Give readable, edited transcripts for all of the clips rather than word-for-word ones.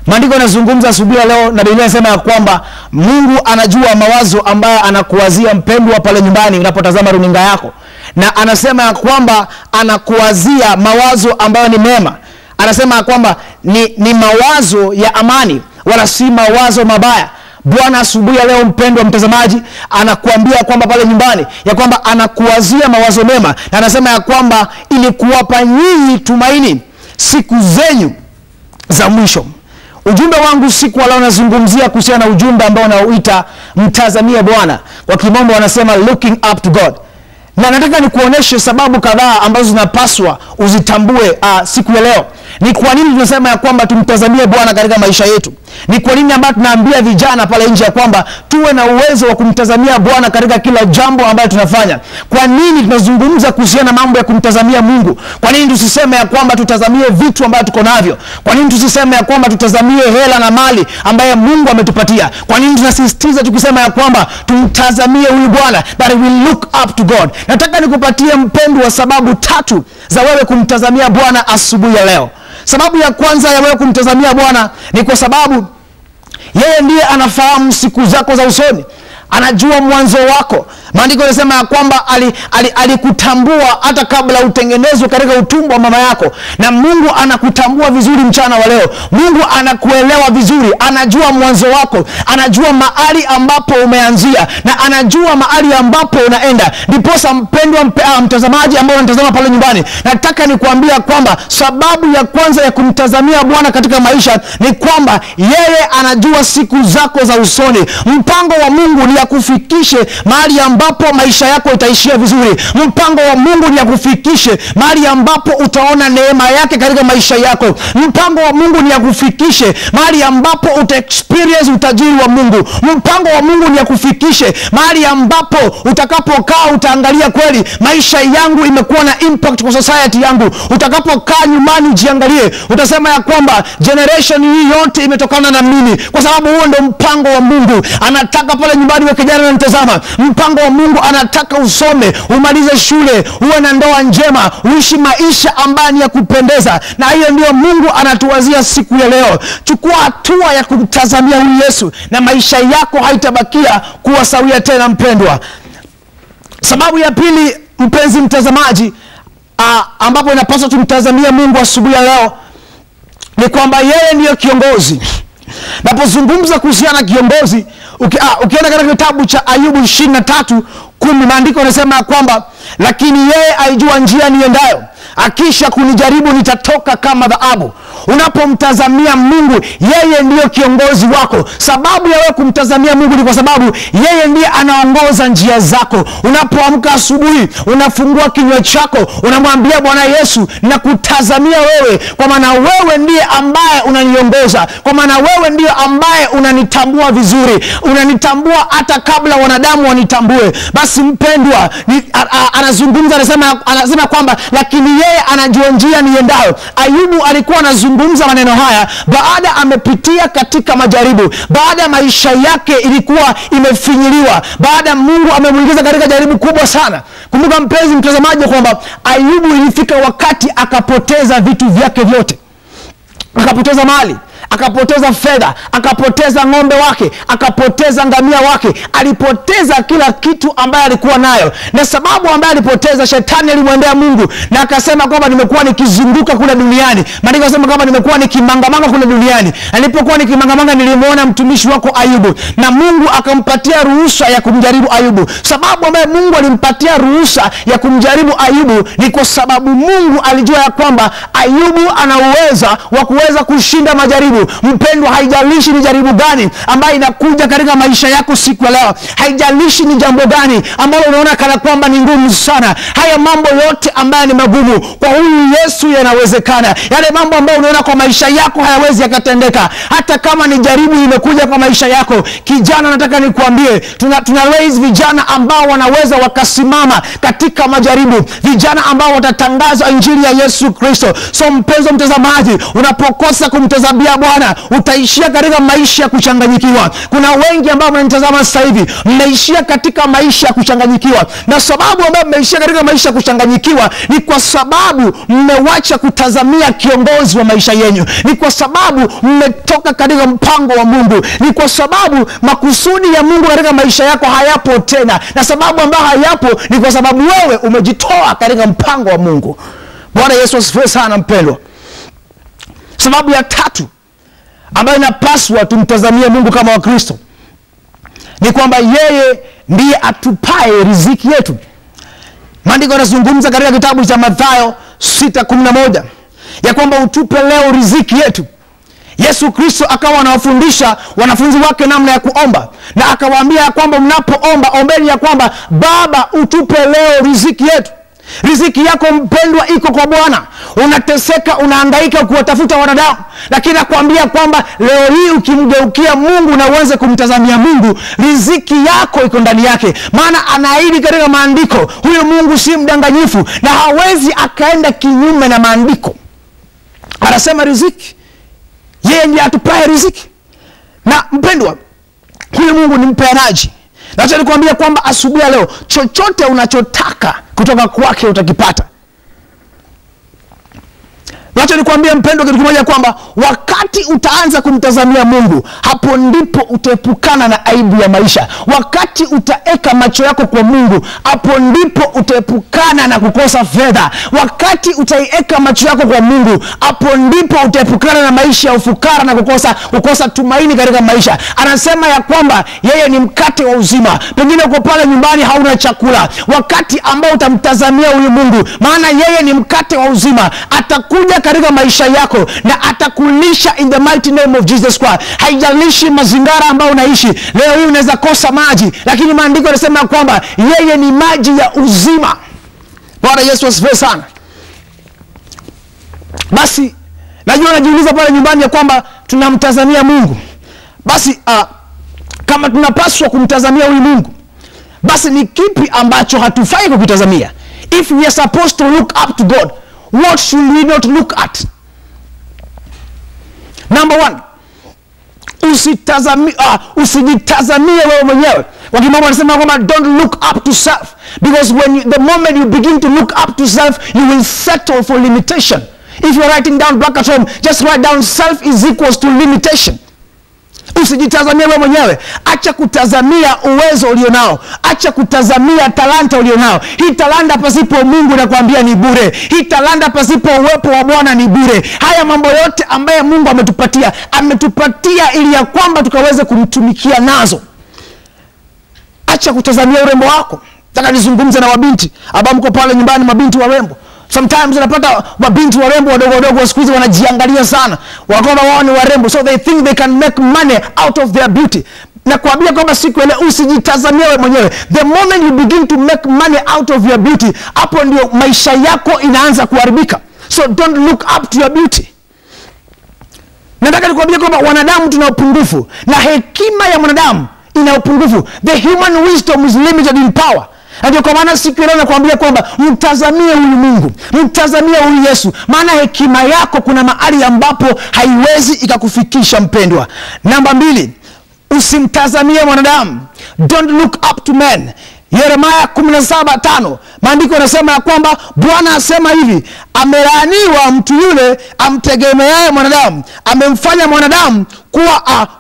Maandiko yanazungumza asubuhi leo na Biblia inasema ya kwamba Mungu anajua mawazo ambayo anakuwazia mpendwa pale nyumbani unapotazama runinga yako. Na anasema ya kwamba anakuwazia mawazo ambayo ni mema. Anasema ya kwamba ni mawazo ya amani wala si mawazo mabaya. Bwana asubuhi leo mpendwa mtazamaji anakuambia kwamba pale nyumbani ya kwamba anakuwazia mawazo mema. Na anasema ya kwamba ili kuwapa nyinyi tumaini siku zenyu za mwisho. Ujumbe wangu siku leo nazungumzia kuhusiana na ujumbe ambao unaoita mtazamie Bwana. Kwa kimombo wanasema looking up to God. Na nataka nikuoneshe sababu kadhaa ambazo zinapaswa uzitambue siku ya leo. Ni kwa nini tunasema ya kwamba tumtazamie Bwana katika maisha yetu? Ni kwa nini ambapo tunaambia vijana pale nje ya kwamba tuwe na uwezo wa kumtazamia Bwana katika kila jambo ambalo tunafanya? Kwa nini tunazungumza kuhusiana na mambo ya kumtazamia Mungu? Kwa nini tusiseme ya kwamba tutazamie vitu ambavyo tuko navyo? Kwa nini tusiseme ya kwamba tutazamie hela na mali ambaye Mungu ametupatia? Kwa nini tunasisitiza tukisema ya kwamba tumtazamie huyu Bwana, that we look up to God? Nataka nikupatie mpendwa sababu 3 za wewe kumtazamia Bwana asubuhi ya leo. Sababu ya kwanza ya wewe kumtazamia Bwana ni kwa sababu yeye ndiye anafahamu siku zako za usoni. Anajua mwanzo wako. Maandiko yanasema ya kwamba alikutambua hata kabla utengenezwe katika utumbo wa mama yako. Na Mungu anakutambua vizuri mchana wa leo. Mungu anakuelewa vizuri. Anajua mwanzo wako. Anajua mahali ambapo umeanzia na anajua mahali ambapo unaenda. Ndiposa mpendwa mtazamaji ambao unatazama pale nyumbani, nataka nikuambia kwamba sababu ya kwanza ya kumtazamia Bwana katika maisha ni kwamba yeye anajua siku zako za usoni. Mpango wa Mungu ni kufikishe mahali ambapo maisha yako itaishia vizuri. Mpango wa Mungu ni kufikishe mahali ambapo utaona neema yake katika maisha yako. Mpango wa Mungu ni kufikishe mahali ambapo utaexperience utajiri wa Mungu. Mpango wa Mungu ni kufikishe mahali ambapo utakapokaa utaangalia kweli maisha yangu imekuwa na impact kwa society yangu. Utakapokaa nyumbani jiangalie, utasema ya kwamba generation hii yote imetokana na mimi, kwa sababu huo ndio mpango wa Mungu. Anataka pale nyumbani wa kijana anatazama, mpango wa Mungu anataka usome, umalize shule, uwe na ndoa njema, uishi maisha ambayo ni ya kupendeza. Na hiyo ndio Mungu anatuwazia siku ya leo. Chukua hatua ya kumtazamia huyu Yesu na maisha yako haitabakia kuwa sawia tena mpendwa. Sababu ya pili mpenzi mtazamaji ambapo inapaswa tumtazamie Mungu asubuhi ya leo ni kwamba yeye ndiyo kiongozi. Napozungumza kuhusiana na kiongozi, ukienda katika kitabu cha Ayubu 23:10 maandiko yanasema kwamba lakini yeye aijua njia niendayo, akisha kunijaribu nitatoka kama dhahabu. Unapomtazamia Mungu, yeye ndiyo kiongozi wako. Sababu ya wewe kumtazamia Mungu ni kwa sababu yeye ndiye anaongoza njia zako. Unapoamka asubuhi, unafungua kinywa chako, unamwambia Bwana Yesu, nakutazamia wewe, kwa maana wewe ndiye ambaye unaniongoza, kwa maana wewe ndiye ambaye unanitambua vizuri, unanitambua hata kabla wanadamu wanitambue. Basi mpendwa, anazungumza anasema kwamba lakini yeye anajua njia niendayo. Ayubu alikuwa anazungumza maneno haya baada amepitia katika majaribu, baada maisha yake ilikuwa imefinyiliwa, baada Mungu amemuingiza katika jaribu kubwa sana. Kumbuka mpenzi mtazamaji kwamba Ayubu ilifika wakati akapoteza vitu vyake vyote. Akapoteza mali, akapoteza fedha, akapoteza ng'ombe wake, akapoteza ngamia wake, alipoteza kila kitu ambaye alikuwa nayo. Na sababu ambaye alipoteza, shetani alimwendea Mungu na akasema kwamba nimekuwa nikizunguka kule duniani. Maandiko yanasema kwamba nimekuwa nikimangamanga kule duniani. Alipokuwa nikimangamanga nilimuona mtumishi wako Ayubu, na Mungu akampatia ruhusa ya kumjaribu Ayubu. Sababu ambaye Mungu alimpatia ruhusa ya kumjaribu Ayubu ni kwa sababu Mungu alijua ya kwamba Ayubu ana uwezo wa kuweza kushinda majaribu. Mpendwa, haijalishi ni jaribu gani ambayo inakuja katika maisha yako siku ya leo, haijalishi ni jambo gani ambalo unaona kana kwamba ni ngumu sana, haya mambo yote ambayo ni magumu kwa huyu Yesu yanawezekana. Yale mambo ambayo unaona kwa maisha yako hayawezi yakatendeka, hata kama ni jaribu imekuja kwa maisha yako. Kijana, nataka nikuambie, tuna raise vijana ambao wanaweza wakasimama katika majaribu, vijana ambao watatangaza injili ya Yesu Kristo. So mpenzi mtazamaji, unapokosa kumtazamia Bwana, Bwana, utaishia katika maisha ya kuchanganyikiwa. Kuna wengi ambao mnanitazama sasa hivi, mmeishia katika maisha ya kuchanganyikiwa. Na sababu ambayo mmeishia katika maisha ya kuchanganyikiwa ni kwa sababu mmewacha kutazamia kiongozi wa maisha yenu. Ni kwa sababu mmetoka katika mpango wa Mungu. Ni kwa sababu makusudi ya Mungu katika maisha yako hayapo tena. Na sababu ambayo hayapo ni kwa sababu wewe umejitoa katika mpango wa Mungu. Bwana Yesu asifiwe sana mpendwa. Sababu ya tatu ambayo inapaswa tumtazamie Mungu kama Wakristo ni kwamba yeye ndiye atupaye riziki yetu. Maandiko yanazungumza katika kitabu cha Mathayo 6:11 ya kwamba utupe leo riziki yetu. Yesu Kristo akawa anawafundisha wanafunzi wake namna ya kuomba, na akawaambia kwamba mnapoomba, ombeni ya kwamba Baba utupe leo riziki yetu. Riziki yako mpendwa iko kwa Bwana. Unateseka, unahangaika kuwatafuta wanadamu, lakini nakwambia kwamba leo hii ukimgeukia Mungu na uanze kumtazamia Mungu, riziki yako iko ndani yake. Maana anaahidi katika maandiko, huyo Mungu si mdanganyifu na hawezi akaenda kinyume na maandiko. Anasema riziki, yeye ndiye atupaye riziki. Na mpendwa, huyo Mungu ni mpeanaji. Na acha nikwambia kwamba asubuhi leo chochote unachotaka kutoka kwake utakipata. Wacha nikwambie mpendwa kitu kimoja kwamba wakati utaanza kumtazamia Mungu, hapo ndipo utaepukana na aibu ya maisha. Wakati utaeka macho yako kwa Mungu, hapo ndipo utaepukana na kukosa fedha. Wakati utaieka macho yako kwa Mungu, hapo ndipo utaepukana na maisha ya ufukara na kukosa tumaini katika maisha. Anasema ya kwamba yeye ni mkate wa uzima. Pengine uko pale nyumbani hauna chakula. Wakati ambao utamtazamia huyu Mungu, maana yeye ni mkate wa uzima, atakuja katika maisha yako na atakulisha in the mighty name of Jesus Christ. Haijalishi mazingara ambao unaishi. Leo hii unaweza kosa maji, lakini maandiko yanasema kwamba yeye ni maji ya uzima. Bwana Yesu asifiwe sana. Basi najua najiuliza pale nyumbani ya kwamba tunamtazamia Mungu. Basi kama tunapaswa kumtazamia huyu Mungu, basi ni kipi ambacho hatufai kukitazamia? If we are supposed to look up to God, what should we not look at? Number one, usijitazamie wewe mwenyewe. Wakimambo wanasema kwamba don't look up to self, because the moment you begin to look up to self, you will settle for limitation. If you are writing down back at home, just write down self is equals to limitation. Usijitazamie wewe mwenyewe. Acha kutazamia uwezo ulionao. Acha kutazamia talanta ulionao. Hii talanta pasipo Mungu nakwambia ni bure. Hii talanta pasipo uwepo wa Bwana ni bure. Haya mambo yote ambaye Mungu ametupatia ili ya kwamba tukaweze kumtumikia nazo. Acha kutazamia urembo wako. Nataka nizungumze na wabinti ambao mko pale nyumbani, mabinti warembo. Sometimes unapata mabinti warembo wadogo siku hizi wanajiangalia sana. Wanaona wao ni warembo, so they think they can make money out of their beauty. Na kuambia kwamba siku ile usijitazamie wewe mwenyewe. The moment you begin to make money out of your beauty, hapo ndio maisha yako inaanza kuharibika. So don't look up to your beauty. Nataka nikwambie kwamba wanadamu tuna upungufu na hekima ya mwanadamu ina upungufu. The human wisdom is limited in power. Ndio kwa maana siku leo nakwambia kwamba mtazamie huyu Mungu, mtazamie huyu Yesu, maana hekima yako kuna mahali ambapo haiwezi ikakufikisha mpendwa. Namba 2, usimtazamie mwanadamu. Don't look up to men. Yeremia 17:5 maandiko yanasema ya kwamba Bwana asema hivi, amelaaniwa mtu yule amtegemeaye mwanadamu, amemfanya mwanadamu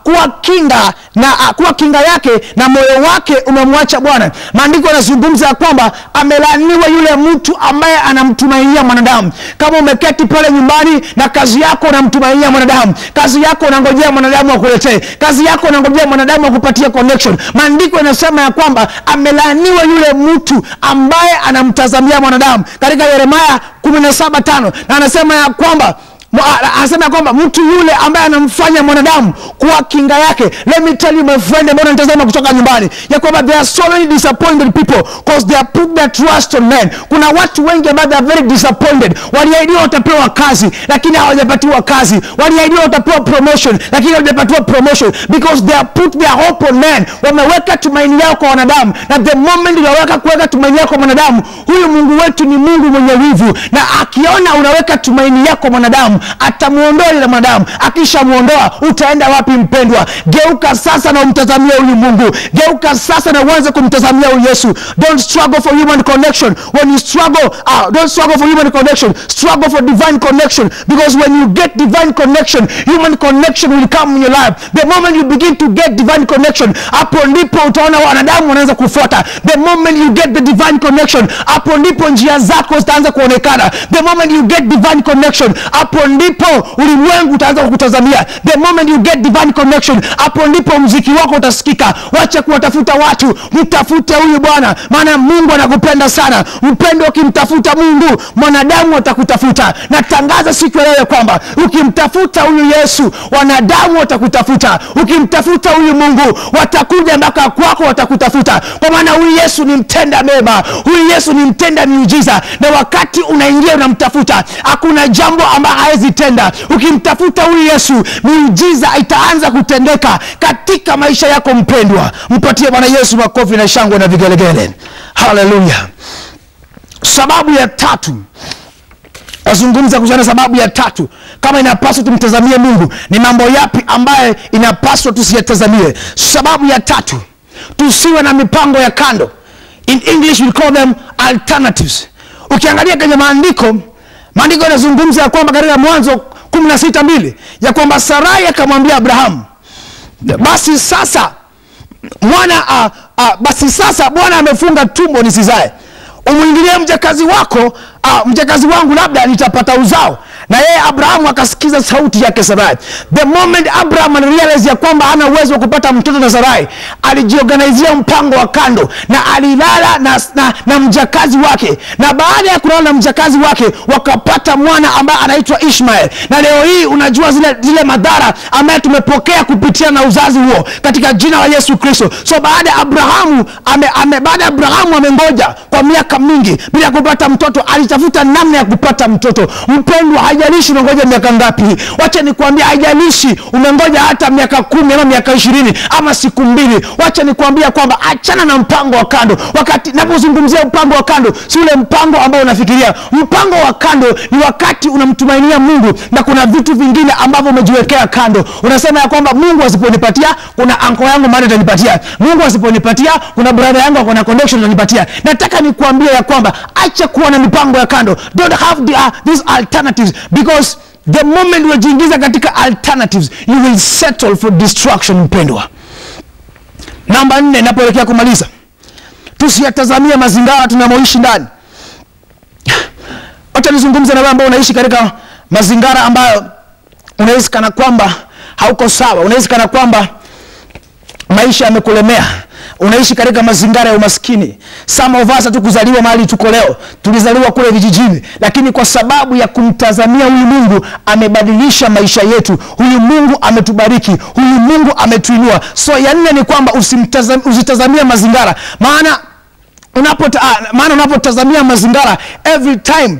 kuwa kinga yake na moyo wake umemwacha Bwana. Maandiko yanazungumza ya kwamba amelaaniwa yule mtu ambaye anamtumainia mwanadamu. Kama umeketi pale nyumbani na kazi yako unamtumainia mwanadamu, kazi yako unangojea mwanadamu akuletee, kazi yako unangojea mwanadamu akupatie connection, maandiko yanasema ya kwamba amelaaniwa yule mtu ambaye anamtazamia mwanadamu. Katika Yeremia 17:5 na anasema ya kwamba mtu yule ambaye anamfanya mwanadamu kuwa kinga yake. Let me tell you my friend, mbona nitazama kutoka nyumbani ya kwamba there are so many disappointed people because they have put their trust on men. Kuna watu wengi ambao they are very disappointed. Waliahidiwa watapewa kazi lakini hawajapatiwa kazi. Waliahidiwa watapewa promotion lakini hawajapatiwa promotion because they have put their hope on men. Wameweka tumaini yao kwa wanadamu, na the moment kuweka tumaini yako kwa wanadamu, huyu Mungu wetu ni Mungu mwenye wivu, na akiona unaweka tumaini yako kwa wanadamu atamuondoa yule mwanadamu. Akishamuondoa, utaenda wapi mpendwa? Geuka sasa na umtazamia huyu Mungu. Geuka sasa na uanze kumtazamia huyu Yesu. Don't struggle for human connection. When you struggle, don't struggle for human connection. Struggle for divine connection, because when you get divine connection, human connection will come in your life. The moment you begin to get divine connection, hapo ndipo utaona wanadamu wanaanza kufuata. The moment you get the divine connection, hapo ndipo njia zako zitaanza kuonekana. The moment you get divine connection, hapo ndipo ulimwengu utaanza kukutazamia. The moment you get divine connection, hapo ndipo muziki wako utasikika. Wacha kuwatafuta watu, mtafute huyu Bwana, maana Mungu anakupenda sana. Mpendo ukimtafuta Mungu, mwanadamu atakutafuta. Natangaza siku ya leo kwamba ukimtafuta huyu Yesu, wanadamu watakutafuta. Ukimtafuta huyu Mungu, watakuja mpaka kwako, watakutafuta. Kwa maana huyu Yesu ni mtenda mema, huyu Yesu ni mtenda miujiza. Na wakati unaingia unamtafuta, hakuna jambo ambalo hawezi tenda. Ukimtafuta huyu Yesu, miujiza itaanza kutendeka katika maisha yako mpendwa. Mpatie Bwana Yesu makofi na shangwe na vigelegele. Hallelujah. Sababu ya tatu, azungumza kuhusu sababu ya tatu, kama inapaswa tumtazamie Mungu, ni mambo yapi ambaye inapaswa tusiyatazamie? Sababu ya tatu, tusiwe na mipango ya kando. In English we call them alternatives. Ukiangalia kwenye maandiko yanazungumza kwamba katika Mwanzo 16:2 ya kwamba Sarai akamwambia Abrahamu, basi sasa Bwana amefunga tumbo nisizae. Umuingilie mjakazi wako, mjakazi wangu labda nitapata uzao. Na yeye Abrahamu akasikiza sauti yake Sarai. The moment Abraham realized ya kwamba hana uwezo wa kupata mtoto na Sarai, alijiorganizia mpango wa kando na alilala na mjakazi wake. Na baada ya kulala na mjakazi wake, wakapata mwana ambaye anaitwa Ishmael. Na leo hii unajua zile madhara ambaye tumepokea kupitia na uzazi huo katika jina la Yesu Kristo. So baada ya Abrahamu amengoja kwa miaka mingi bila kupata mtoto, alitafuta namna ya kupata mtoto. Mpendwa, haijalishi unangoja miaka ngapi. Wacha nikwambie, haijalishi umengoja hata miaka 10 ama miaka 20 ama siku 2. Wacha nikwambie kwamba achana na mpango wa kando. Wakati ninapozungumzia mpango wa kando, si ule mpango ambao unafikiria. Mpango wa kando ni wakati unamtumainia Mungu na kuna vitu vingine ambavyo umejiwekea kando. Unasema ya kwamba Mungu asiponipatia, kuna uncle yangu mali atanipatia. Mungu asiponipatia, kuna brother yangu akona connection atanipatia. Nataka nikuambie ya kwamba acha kuwa na mipango ya kando. Don't have these alternatives, because the moment unajiingiza katika alternatives, you will settle for destruction mpendwa. Namba 4, napoelekea kumaliza, tusiyatazamia mazingira tunamoishi ndani. Acha nizungumze na wewe ambao unaishi katika mazingira ambayo unahisi kana kwamba hauko sawa, unahisi kana kwamba maisha yamekulemea, unaishi katika mazingira ya umaskini. Some of us hatukuzaliwa mahali tuko leo, tulizaliwa kule vijijini, lakini kwa sababu ya kumtazamia huyu Mungu amebadilisha maisha yetu. Huyu Mungu ametubariki, huyu Mungu ametuinua. So ya 4 ni kwamba usitazamia mazingira, maana unapotazamia mazingira, every time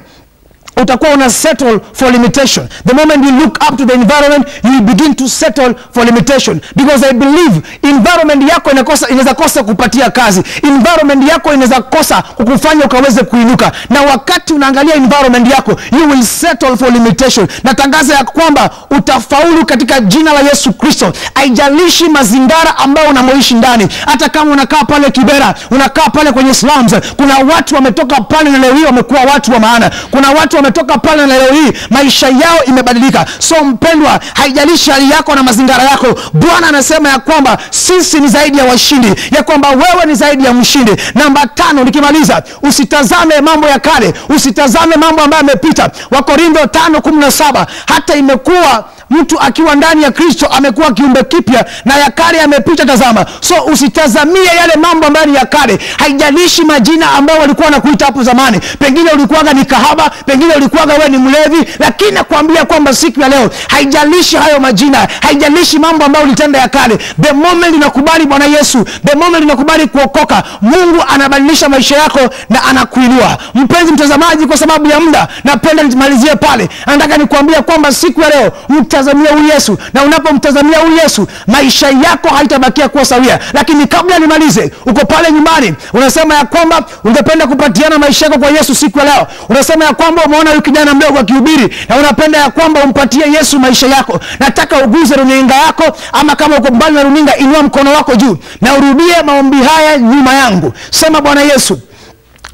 utakuwa una settle for limitation. The moment you look up to the environment, you will begin to settle for limitation, because I believe environment yako inaweza kosa kupatia kazi. Environment yako inaweza kosa kukufanya ukaweze kuinuka. Na wakati unaangalia environment yako, you will settle for limitation. Natangaza ya kwamba utafaulu katika jina la Yesu Kristo. Haijalishi mazingira ambayo unamoishi ndani. Hata kama unakaa pale Kibera, unakaa pale kwenye slums, kuna watu wametoka pale na leo hii wamekuwa watu wa maana. Kuna watu wametoka pale na leo hii maisha yao imebadilika. So mpendwa, haijalishi hali yako na mazingira yako, Bwana anasema ya kwamba sisi ni zaidi ya washindi, ya kwamba wewe ni zaidi ya mshindi. Namba 5 nikimaliza, usitazame mambo ya kale, usitazame mambo ambayo yamepita. Wakorintho 5:17, hata imekuwa mtu akiwa ndani ya Kristo amekuwa kiumbe kipya na ya kale yamepita, tazama. So usitazamie yale mambo ambayo ni ya kale. Haijalishi majina ambayo walikuwa wanakuita hapo zamani. Pengine ulikuwa ni kahaba, pengine ulikuwa wewe ni mlevi, lakini nakwambia kwamba siku ya leo haijalishi hayo majina, haijalishi mambo ambayo ulitenda ya kale. The moment unakubali Bwana Yesu, the moment unakubali kuokoka, Mungu anabadilisha maisha yako na anakuinua. Mpenzi mtazamaji, kwa sababu ya muda napenda nimalizie pale. Nataka nikwambia kwamba siku ya leo mtazamia huyu Yesu, na unapomtazamia huyu Yesu maisha yako haitabakia kuwa sawia. Lakini kabla nimalize, uko pale nyumbani unasema ya kwamba ungependa kupatiana maisha yako kwa Yesu siku ya leo. Unasema ya kwamba umeona unaona huyu kijana mdogo akihubiri na unapenda ya kwamba umpatie Yesu maisha yako, nataka uguze runinga yako, ama kama uko mbali na runinga, inua mkono wako juu na urudie maombi haya nyuma yangu. Sema, Bwana Yesu,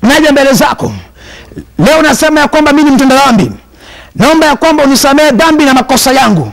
naja mbele zako leo, nasema ya kwamba mimi ni mtenda dhambi. Naomba ya kwamba unisamehe dhambi na makosa yangu.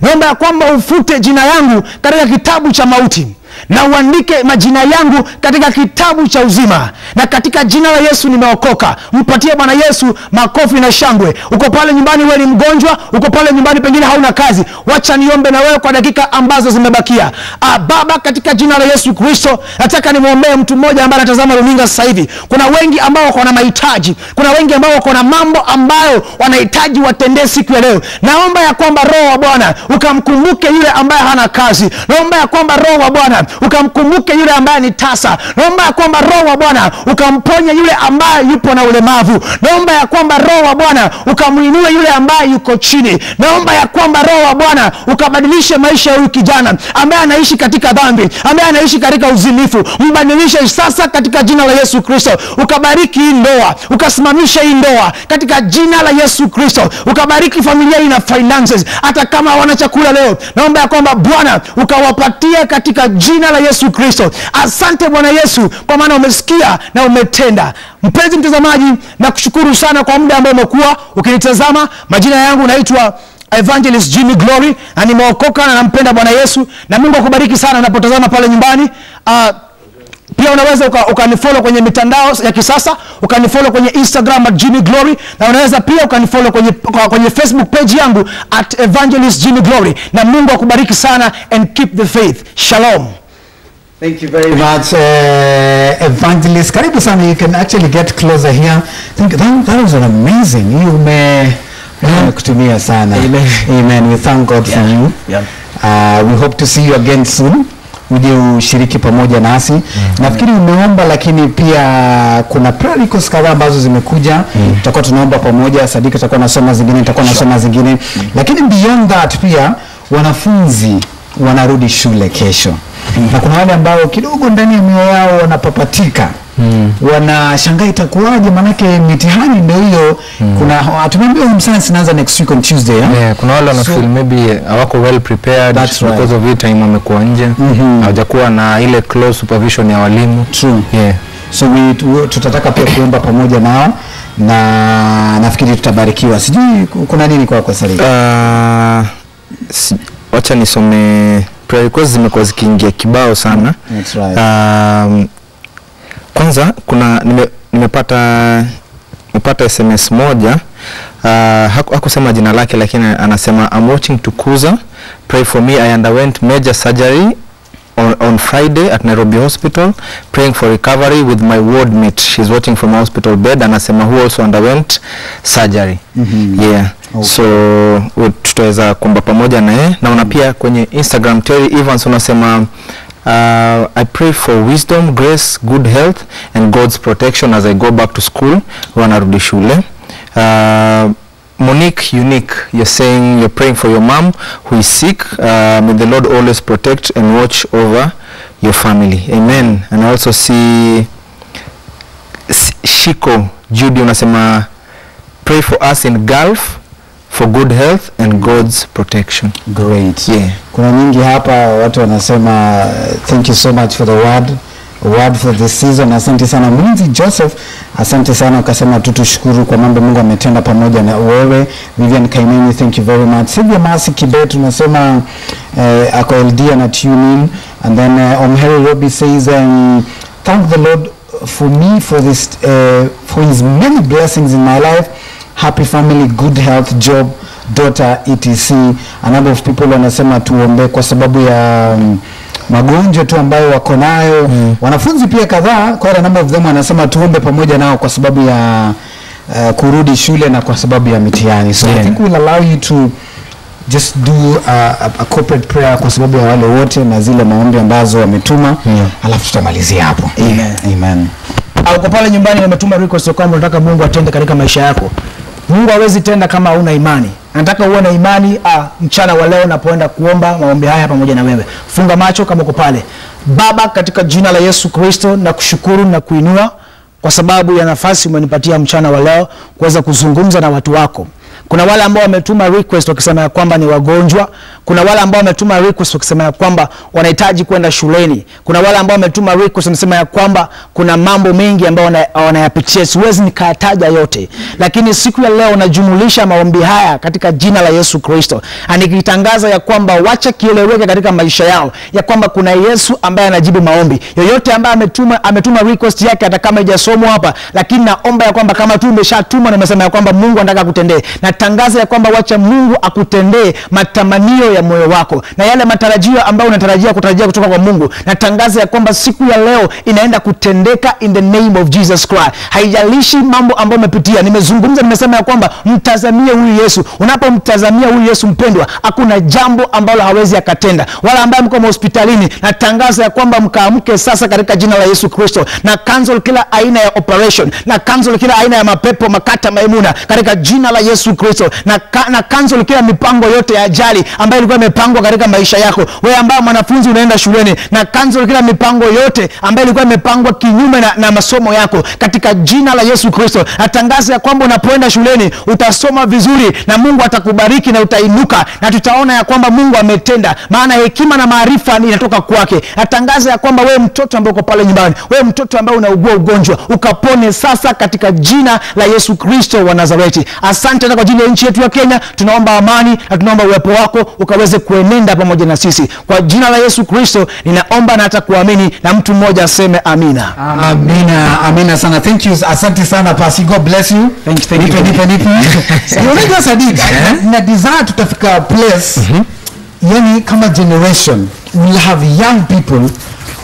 Naomba ya kwamba ufute jina yangu katika kitabu cha mauti na uandike majina yangu katika kitabu cha uzima. Na katika jina la Yesu nimeokoka. Mpatie Bwana Yesu makofi na shangwe. Uko pale nyumbani wewe ni mgonjwa, uko pale nyumbani pengine hauna kazi, wacha niombe na wewe kwa dakika ambazo zimebakia. Baba, katika jina la Yesu Kristo, nataka nimwombee mtu mmoja ambaye anatazama runinga sasa hivi. Kuna wengi ambao wako na mahitaji, kuna wengi ambao wako na mambo ambayo wanahitaji watendee siku ya leo. Naomba ya kwamba Roho wa Bwana ukamkumbuke yule ambaye hana kazi. Naomba ya kwamba Roho wa Bwana ukamkumbuke yule ambaye ni tasa. Naomba ya kwamba Roho wa Bwana ukamponya yule ambaye yupo na ulemavu. Naomba ya kwamba Roho wa Bwana ukamuinue yule ambaye yuko chini. Naomba ya kwamba Roho wa Bwana ukabadilishe maisha ya huyu kijana ambaye anaishi katika dhambi, ambaye anaishi katika uzinifu. Mbadilishe sasa katika jina la Yesu Kristo. Ukabariki hii ndoa, ukasimamisha hii ndoa katika jina la Yesu Kristo. Ukabariki familia hii na finances, hata kama hawana chakula leo. Naomba ya kwamba Bwana ukawapatie katika jina la Yesu Kristo. Asante Bwana Yesu, kwa maana umesikia na umetenda. Mpenzi mtazamaji, na kushukuru sana kwa muda ambao umekuwa ukinitazama. Majina yangu naitwa Evangelist Jimmy Glory, na nimeokoka na nampenda Bwana Yesu, na Mungu akubariki sana unapotazama pale nyumbani. Pia unaweza ukanifollow kwenye mitandao ya kisasa, ukanifollow kwenye Instagram @Jimmy Glory, na unaweza pia ukanifollow kwenye Facebook page yangu @Evangelist Jimmy Glory. Na Mungu akubariki sana, and keep the faith. Shalom. Thank you very much, Evangelist. Karibu sana. You can actually get closer here. That was an amazing. You may kutumia sana. Amen. Amen. We thank God for you. Yeah. We hope to see you again soon. Uje ushiriki pamoja nasi. Nafikiri umeomba, lakini pia kuna prayer requests kadhaa ambazo zimekuja. Tutakuwa tunaomba pamoja. Sadika atakuwa nasoma zingine, nitakuwa nasoma zingine. Lakini beyond that pia wanafunzi wanarudi shule kesho. Na kuna wale ambao kidogo ndani ya mioyo yao wanapapatika. Wanashangaa itakuwaje, manake mitihani ndio hiyo. Kuna tumeambiwa msana inaanza next week on Tuesday. Kuna wale wana feel maybe hawako well prepared because of it, time wamekuwa nje, hawajakuwa na ile close supervision ya walimu. True. So tutataka pia kuomba pamoja nao, na nafikiri tutabarikiwa. Sijui kuna nini kwako Salika? Wacha nisome prayer requests, zimekuwa zikiingia kibao sana. That's right. Kwanza kuna nimepata SMS moja, hakusema jina lake, lakini anasema I'm watching Tukuza, pray for me, I underwent major surgery on Friday at Nairobi Hospital, praying for recovery with my ward mate. She's watching from a hospital bed. Anasema who also underwent surgery. Yeah. Okay. So tutaweza kuomba pamoja naye. Na unapia kwenye Instagram Terry Evans unasema I pray for wisdom, grace, good health and God's protection as I go back to school. Wanarudi shule. Monique Unique, you're saying you're praying for your mom who is sick. May the Lord always protect and watch over your family. Amen. And I also see Shiko Judy unasema pray for us in Gulf for good health and God's protection. Great. Yeah. Kuna nyingi hapa watu wanasema thank you so much for the word for this season. Asante sana Mlinzi Joseph, asante sana, ukasema tushukuru kwa mambo Mungu ametenda pamoja na wewe. Vivian Kaimeni, thank you very much. Sylvia Masi Kibet unasema ako LD na tune in. And then Omheri Robi says thank the Lord for me for this for his many blessings in my life. Happy family, good health, job, daughter, etc. A number of people wanasema tuombe kwa sababu ya magonjwa tu ambayo wako nayo. Wanafunzi pia kadhaa, kwa a number of them wanasema tuombe pamoja nao kwa sababu ya kurudi shule na kwa sababu ya mitihani. So I think we'll allow you to just do a corporate prayer kwa sababu ya wale wote na zile maombi ambazo wametuma. Alafu tutamalizia hapo. Amen. Uko pale nyumbani umetuma request kwamba unataka Mungu atende katika maisha yako. Mungu hawezi tenda kama huna imani. Nataka uwe na imani. Mchana wa leo napoenda kuomba maombi haya pamoja na wewe, funga macho kama uko pale. Baba, katika jina la Yesu Kristo na kushukuru na kuinua kwa sababu ya nafasi umenipatia mchana wa leo kuweza kuzungumza na watu wako. Kuna wale ambao wametuma request wakisema ya kwamba ni wagonjwa. Kuna wale ambao wametuma request wakisema ya kwamba wanahitaji kwenda shuleni. Kuna wale ambao wametuma request wanasema ya kwamba kuna mambo mengi ambayo wanayapitia. Siwezi nikayataja yote, lakini siku ya leo najumulisha maombi haya katika jina la Yesu Kristo. Anikitangaza ya kwamba wacha kieleweke katika maisha yao ya kwamba kuna Yesu ambaye anajibu maombi. Yoyote ambaye ametuma request yake hata kama haijasomwa hapa, lakini naomba ya kwamba kama tu umeshatuma na umesema ya kwamba Mungu anataka kutendee, na tangaza ya kwamba wacha Mungu akutendee matamanio ya moyo wako na yale matarajio ambayo unatarajia kutoka kwa Mungu. Na tangaza ya kwamba siku ya leo inaenda kutendeka in the name of Jesus Christ. Haijalishi mambo ambayo umepitia. Nimezungumza, nimesema ya kwamba mtazamie huyu Yesu. Unapomtazamia huyu Yesu mpendwa, hakuna jambo ambalo hawezi akatenda. Wala ambao mko hospitalini, na tangaza ya kwamba mkaamke sasa katika jina la Yesu Kristo, na cancel kila aina ya operation, na cancel kila aina ya mapepo makata maimuna katika jina la Yesu Kristo, na cancel kila mipango yote ya ajali ambayo ilikuwa imepangwa katika maisha yako. Wewe ambao mwanafunzi unaenda shuleni, na cancel kila mipango yote ambayo ilikuwa imepangwa kinyume na masomo yako katika jina la Yesu Kristo. Natangaza ya kwamba unapoenda shuleni utasoma vizuri na Mungu atakubariki na utainuka, na tutaona ya kwamba Mungu ametenda, maana hekima na maarifa inatoka kwake. Natangaza ya kwamba wewe mtoto ambaye uko pale nyumbani, wewe mtoto ambaye unaugua ugonjwa, ukapone sasa katika jina la Yesu Kristo wa Nazareti. Asante kwa ajili ya nchi yetu ya Kenya. Tunaomba amani na tunaomba uwepo wako ukaweze kuenenda pamoja na sisi. Kwa jina la Yesu Kristo ninaomba na hata kuamini, na mtu mmoja aseme amina. Amina, amina sana. Thank you. Asante sana Pastor. God bless you. Thank you. Unajua Sadiq, na desire tutafika place, yani kama generation we'll have young people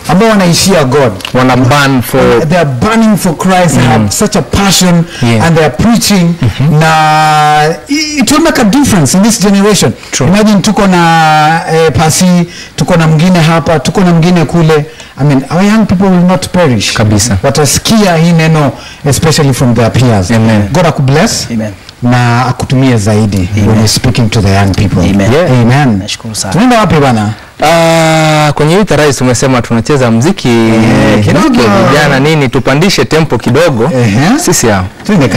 ambao wanaishia God, wana burn for, they are burning for Christ, have such a passion, and they are preaching, na it will make a difference in this generation. True. Imagine tuko na Pasi, tuko na mwingine hapa, tuko na mwingine kule. I mean, our young people will not perish kabisa. Watasikia hii neno, especially from their peers. Amen. God akubless. Amen. Na akutumie zaidi when you're speaking to the young people. Amen. Yeah. Amen. Nashukuru sana. Tunaenda wapi bana? Kwenye hii tarai tumesema tunacheza muziki kidogo, vijana nini, tupandishe tempo kidogo. Sisi hao. Tuende